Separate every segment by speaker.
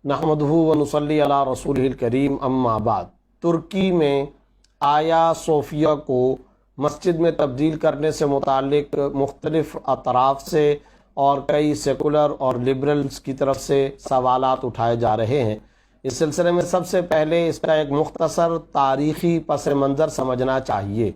Speaker 1: نحمدہ و نصلی علی رسولہ الکریم اما بعد۔ ترکی میں آیا صوفیہ کو مسجد میں تبدیل کرنے سے متعلق مختلف اطراف سے اور کئی سیکولر اور لبرلز کی طرف سے سوالات اٹھائے جا رہے ہیں۔ اس سلسلے میں سب سے پہلے اس کا ایک مختصر تاریخی پس منظر سمجھنا چاہیے،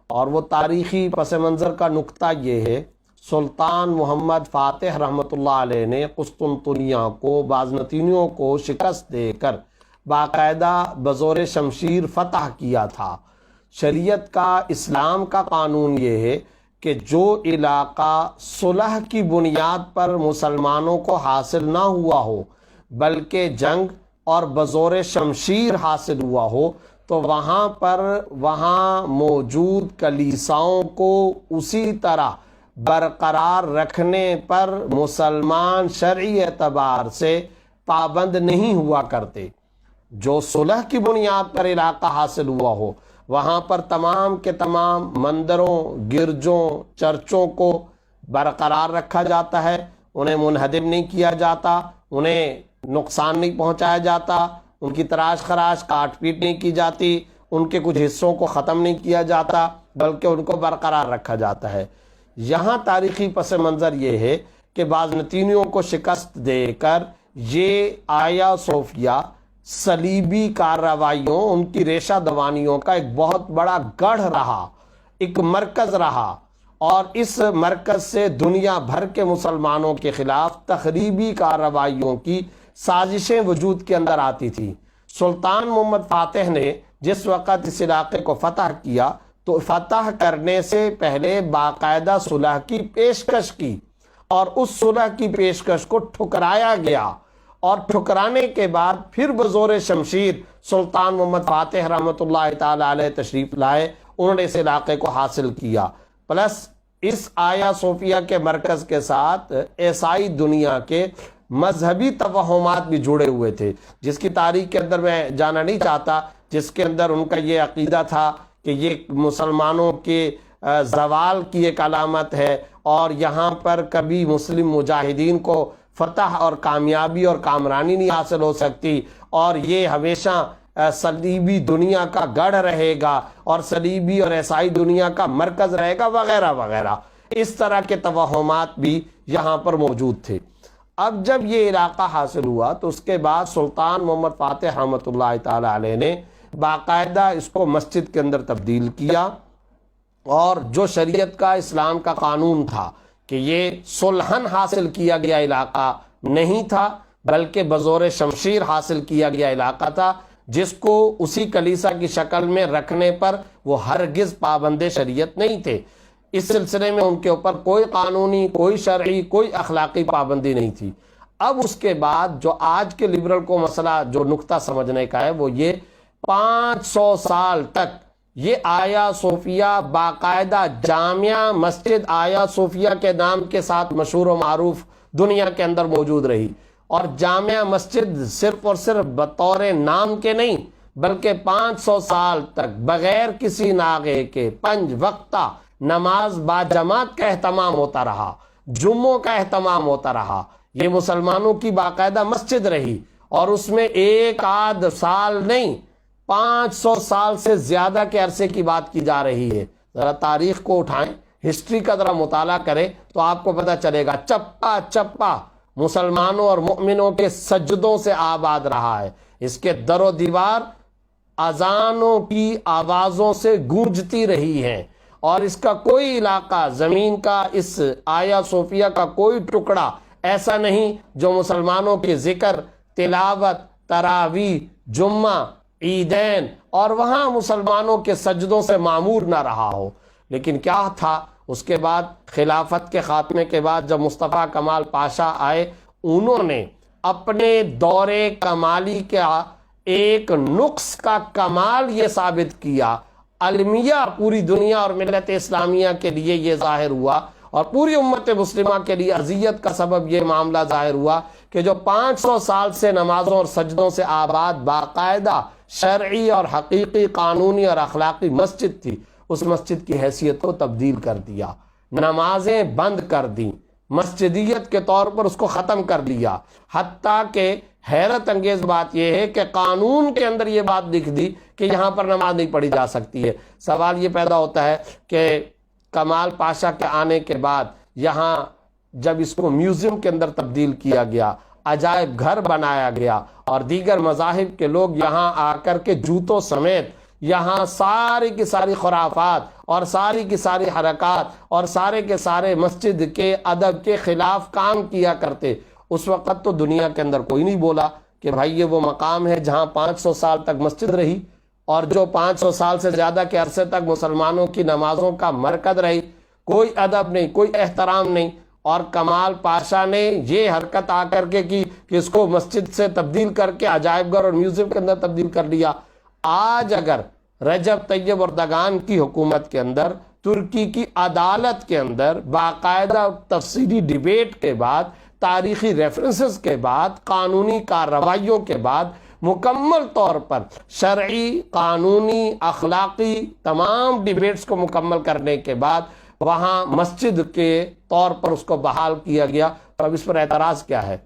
Speaker 1: اور وہ تاریخی پس منظر کا نقطہ یہ ہے: سلطان محمد فاتح رحمۃ اللہ علیہ نے قسطنطنیہ کو بازنطینیوں کو شکست دے کر باقاعدہ بزور شمشیر فتح کیا تھا۔ شریعت کا، اسلام کا قانون یہ ہے کہ جو علاقہ صلح کی بنیاد پر مسلمانوں کو حاصل نہ ہوا ہو بلکہ جنگ اور بزور شمشیر حاصل ہوا ہو، تو وہاں موجود کلیساؤں کو اسی طرح برقرار رکھنے پر مسلمان شرعی اعتبار سے پابند نہیں ہوا کرتے۔ جو صلح کی بنیاد پر علاقہ حاصل ہوا ہو، وہاں پر تمام کے تمام مندروں، گرجوں، چرچوں کو برقرار رکھا جاتا ہے، انہیں منہدم نہیں کیا جاتا، انہیں نقصان نہیں پہنچایا جاتا، ان کی تراش خراش کاٹ پیٹ نہیں کی جاتی، ان کے کچھ حصوں کو ختم نہیں کیا جاتا، بلکہ ان کو برقرار رکھا جاتا ہے۔ یہاں تاریخی پس منظر یہ ہے کہ بازنطینیوں کو شکست دے کر یہ آیا صوفیہ صلیبی کارروائیوں، ان کی ریشہ دوانیوں کا ایک بہت بڑا گڑھ رہا، ایک مرکز رہا، اور اس مرکز سے دنیا بھر کے مسلمانوں کے خلاف تخریبی کارروائیوں کی سازشیں وجود کے اندر آتی تھی۔ سلطان محمد فاتح نے جس وقت اس علاقے کو فتح کیا تو فتح کرنے سے پہلے باقاعدہ صلح کی پیشکش کی، اور اس صلح کی پیشکش کو ٹھکرایا گیا، اور ٹھکرانے کے بعد پھر بزور شمشیر سلطان محمد فاتح رحمۃ اللہ تعالی علیہ تشریف لائے، انہوں نے اس علاقے کو حاصل کیا۔ پلس اس آیا صوفیہ کے مرکز کے ساتھ عیسائی دنیا کے مذہبی توہمات بھی جڑے ہوئے تھے، جس کی تاریخ کے اندر میں جانا نہیں چاہتا، جس کے اندر ان کا یہ عقیدہ تھا کہ یہ مسلمانوں کے زوال کی ایک علامت ہے، اور یہاں پر کبھی مسلم مجاہدین کو فتح اور کامیابی اور کامرانی نہیں حاصل ہو سکتی، اور یہ ہمیشہ صلیبی دنیا کا گڑھ رہے گا اور صلیبی اور عیسائی دنیا کا مرکز رہے گا، وغیرہ وغیرہ۔ اس طرح کے توہمات بھی یہاں پر موجود تھے۔ اب جب یہ علاقہ حاصل ہوا تو اس کے بعد سلطان محمد فاتح رحمۃ اللہ تعالی علیہ نے باقاعدہ اس کو مسجد کے اندر تبدیل کیا، اور جو شریعت کا، اسلام کا قانون تھا کہ یہ صلحاً حاصل کیا گیا علاقہ نہیں تھا بلکہ بزور شمشیر حاصل کیا گیا علاقہ تھا، جس کو اسی کلیسا کی شکل میں رکھنے پر وہ ہرگز پابند شریعت نہیں تھے۔ اس سلسلے میں ان کے اوپر کوئی قانونی، کوئی شرعی، کوئی اخلاقی پابندی نہیں تھی۔ اب اس کے بعد جو آج کے لبرل کو مسئلہ، جو نقطہ سمجھنے کا ہے، وہ یہ 500 سال تک یہ آیا صوفیہ باقاعدہ جامعہ مسجد آیا صوفیہ کے نام کے ساتھ مشہور و معروف دنیا کے اندر موجود رہی، اور جامعہ مسجد صرف اور صرف بطور نام کے نہیں بلکہ 500 سال تک بغیر کسی ناغے کے 5 وقتہ نماز باجماعت کا اہتمام ہوتا رہا، جمعوں کا اہتمام ہوتا رہا۔ یہ مسلمانوں کی باقاعدہ مسجد رہی، اور اس میں ایک آدھ سال نہیں، 500 سال سے زیادہ کے عرصے کی بات کی جا رہی ہے۔ ذرا تاریخ کو اٹھائیں، ہسٹری کا ذرا مطالعہ کریں تو آپ کو پتہ چلے گا، چپا چپا مسلمانوں اور مؤمنوں کے سجدوں سے آباد رہا ہے۔ اس کے در و دیوار اذانوں کی آوازوں سے گونجتی رہی ہیں، اور اس کا کوئی علاقہ، زمین کا، اس آیا صوفیہ کا کوئی ٹکڑا ایسا نہیں جو مسلمانوں کے ذکر، تلاوت، تراویح، جمعہ، عیدین اور وہاں مسلمانوں کے سجدوں سے معمور نہ رہا ہو۔ لیکن کیا تھا، اس کے بعد خلافت کے خاتمے کے بعد جب مصطفیٰ کمال پاشا آئے، انہوں نے اپنے دور کمالی کا ایک نقص کا کمال یہ ثابت کیا، المیہ پوری دنیا اور ملت اسلامیہ کے لیے یہ ظاہر ہوا، اور پوری امت مسلمہ کے لیے اذیت کا سبب یہ معاملہ ظاہر ہوا کہ جو 500 سال سے نمازوں اور سجدوں سے آباد باقاعدہ شرعی اور حقیقی، قانونی اور اخلاقی مسجد تھی، اس مسجد کی حیثیت کو تبدیل کر دیا، نمازیں بند کر دیں، مسجدیت کے طور پر اس کو ختم کر دیا، حتیٰ کہ حیرت انگیز بات یہ ہے کہ قانون کے اندر یہ بات لکھ دی کہ یہاں پر نماز نہیں پڑھی جا سکتی ہے۔ سوال یہ پیدا ہوتا ہے کہ کمال پاشا کے آنے کے بعد یہاں جب اس کو میوزیم کے اندر تبدیل کیا گیا، عجائب گھر بنایا گیا اور دیگر مذاہب کے لوگ یہاں آ کر کے جوتوں سمیت یہاں ساری کی ساری خرافات اور ساری کی ساری حرکات اور سارے کے سارے مسجد کے ادب کے خلاف کام کیا کرتے، اس وقت تو دنیا کے اندر کوئی نہیں بولا کہ بھائی یہ وہ مقام ہے جہاں 500 سال تک مسجد رہی اور جو 500 سال سے زیادہ کے عرصے تک مسلمانوں کی نمازوں کا مرکز رہی، کوئی ادب نہیں، کوئی احترام نہیں، اور کمال پاشا نے یہ حرکت آ کر کے کی کہ اس کو مسجد سے تبدیل کر کے عجائب گھر اور میوزیم کے اندر تبدیل کر لیا۔ آج اگر رجب طیب اردگان کی حکومت کے اندر، ترکی کی عدالت کے اندر باقاعدہ تفصیلی ڈیبیٹ کے بعد، تاریخی ریفرنسز کے بعد، قانونی کارروائیوں کے بعد، مکمل طور پر شرعی، قانونی، اخلاقی تمام ڈیبیٹس کو مکمل کرنے کے بعد وہاں مسجد کے طور پر اس کو بحال کیا گیا، تو اب اس پر اعتراض کیا ہے؟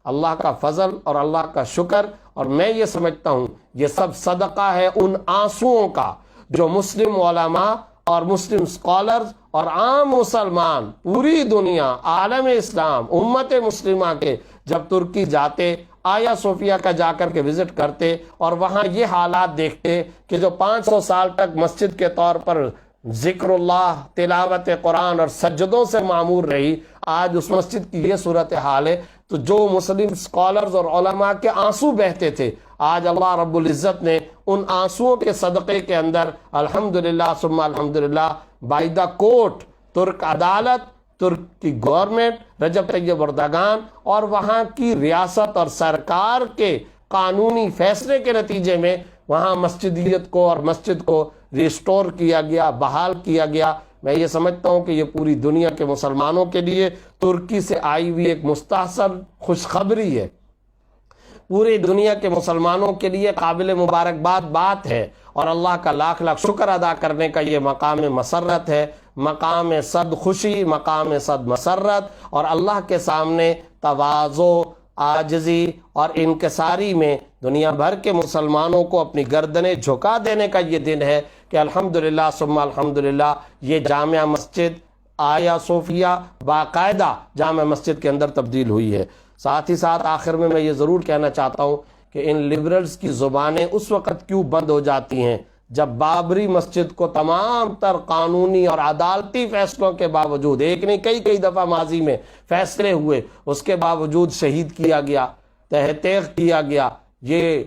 Speaker 1: اللہ کا فضل اور اللہ کا شکر، اور میں یہ سمجھتا ہوں یہ سب صدقہ ہے ان آنسوؤں کا جو مسلم علماء اور مسلم سکالرز اور عام مسلمان پوری دنیا، عالم اسلام، امت مسلمہ کے جب ترکی جاتے، آیا صوفیہ کا جا کر کے وزٹ کرتے اور وہاں یہ حالات دیکھتے کہ جو 500 سال تک مسجد کے طور پر ذکر اللہ، تلاوت قرآن اور سجدوں سے معمور رہی، آج اس مسجد کی یہ صورتحال ہے، تو جو مسلم سکالرز اور علماء کے آنسو بہتے تھے، آج اللہ رب العزت نے ان آنسوؤں کے صدقے کے اندر الحمدللہ ثم الحمدللہ بائی دا کورٹ، ترک عدالت، ترک کی گورنمنٹ، رجب طیب اردگان اور وہاں کی ریاست اور سرکار کے قانونی فیصلے کے نتیجے میں وہاں مسجدیت کو اور مسجد کو ریسٹور کیا گیا، بحال کیا گیا۔ میں یہ سمجھتا ہوں کہ یہ پوری دنیا کے مسلمانوں کے لیے ترکی سے آئی ہوئی ایک مستحسن خوشخبری ہے، پوری دنیا کے مسلمانوں کے لیے قابل مبارکباد بات ہے، اور اللہ کا لاکھ لاکھ شکر ادا کرنے کا یہ مقام مسرت ہے، مقام صد خوشی، مقام صد مسرت، اور اللہ کے سامنے تواضع، عاجزی اور انکساری میں دنیا بھر کے مسلمانوں کو اپنی گردنیں جھکا دینے کا یہ دن ہے کہ الحمدللہ ثم الحمدللہ یہ جامع مسجد آیا صوفیہ باقاعدہ جامع مسجد کے اندر تبدیل ہوئی ہے۔ ساتھ ہی ساتھ آخر میں یہ ضرور کہنا چاہتا ہوں کہ ان لیبرلز کی زبانیں اس وقت کیوں بند ہو جاتی ہیں جب بابری مسجد کو تمام تر قانونی اور عدالتی فیصلوں کے باوجود، ایک نہیں کئی دفعہ ماضی میں فیصلے ہوئے، اس کے باوجود شہید کیا گیا، تہ تیغ کیا گیا۔ یہ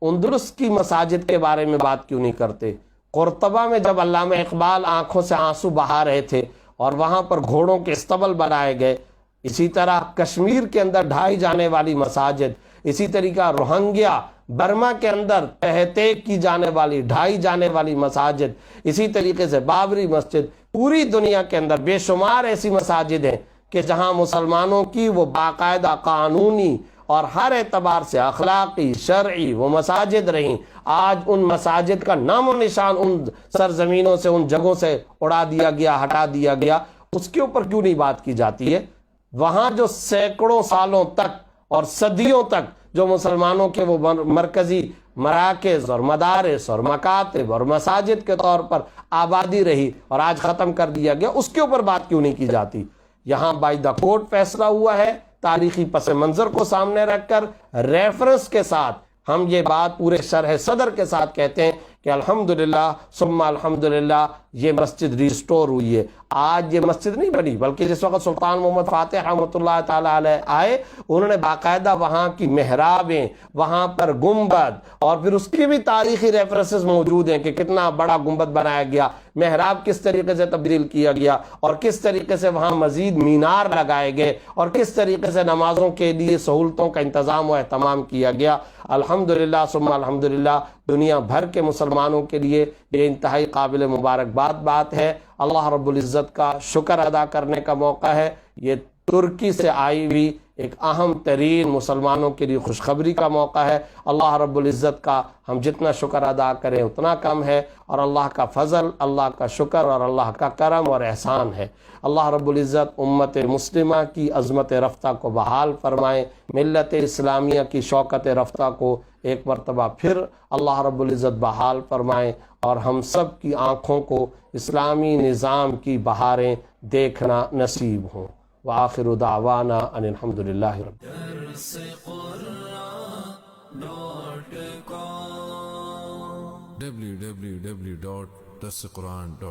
Speaker 1: اندلس کی مساجد کے بارے میں بات کیوں نہیں کرتے؟ قرطبہ میں جب علامہ اقبال آنکھوں سے آنسو بہا رہے تھے اور وہاں پر گھوڑوں کے استبل بنائے گئے، اسی طرح کشمیر کے اندر ڈھائی جانے والی مساجد، اسی طریقہ روہنگیا برما کے اندر تہتے کی جانے والی، ڈھائی جانے والی مساجد، اسی طریقے سے بابری مسجد، پوری دنیا کے اندر بے شمار ایسی مساجد ہیں کہ جہاں مسلمانوں کی وہ باقاعدہ قانونی اور ہر اعتبار سے اخلاقی، شرعی وہ مساجد رہیں، آج ان مساجد کا نام و نشان ان سرزمینوں سے، ان جگہوں سے اڑا دیا گیا، ہٹا دیا گیا۔ اس کے اوپر کیوں نہیں بات کی جاتی ہے؟ وہاں جو سینکڑوں سالوں تک اور صدیوں تک جو مسلمانوں کے وہ مرکزی مراکز اور مدارس اور مکاتب اور مساجد کے طور پر آبادی رہی اور آج ختم کر دیا گیا، اس کے اوپر بات کیوں نہیں کی جاتی؟ یہاں بائی دا کورٹ فیصلہ ہوا ہے، تاریخی پس منظر کو سامنے رکھ کر ریفرنس کے ساتھ ہم یہ بات پورے شرح صدر کے ساتھ کہتے ہیں کہ الحمدللہ ثم الحمدللہ یہ مسجد ریسٹور ہوئی ہے۔ آج یہ مسجد نہیں بنی، بلکہ جس وقت سلطان محمد فاتح رحمۃ اللہ تعالیٰ علیہ آئے، انہوں نے باقاعدہ وہاں کی محرابیں، وہاں پر گنبد، اور پھر اس کی بھی تاریخی ریفرنسز موجود ہیں کہ کتنا بڑا گنبد بنایا گیا، محراب کس طریقے سے تبدیل کیا گیا، اور کس طریقے سے وہاں مزید مینار لگائے گئے، اور کس طریقے سے نمازوں کے لیے سہولتوں کا انتظام و اہتمام کیا گیا۔ الحمدللہ ثم الحمدللہ دنیا بھر کے مسلمانوں کے لیے یہ انتہائی قابل مبارکباد بات ہے۔ اللہ رب العزت کا شکر ادا کرنے کا موقع ہے۔ یہ ترکی سے آئی ہوئی ایک اہم ترین مسلمانوں کے لیے خوشخبری کا موقع ہے۔ اللہ رب العزت کا ہم جتنا شکر ادا کریں اتنا کم ہے، اور اللہ کا فضل، اللہ کا شکر اور اللہ کا کرم اور احسان ہے۔ اللہ رب العزت امت مسلمہ کی عظمت رفتہ کو بحال فرمائیں، ملت اسلامیہ کی شوکت رفتہ کو ایک مرتبہ پھر اللہ رب العزت بحال فرمائیں، اور ہم سب کی آنکھوں کو اسلامی نظام کی بہاریں دیکھنا نصیب ہوں۔ وآخر دعوانا ان الحمدللہ رب
Speaker 2: www.darsequran.com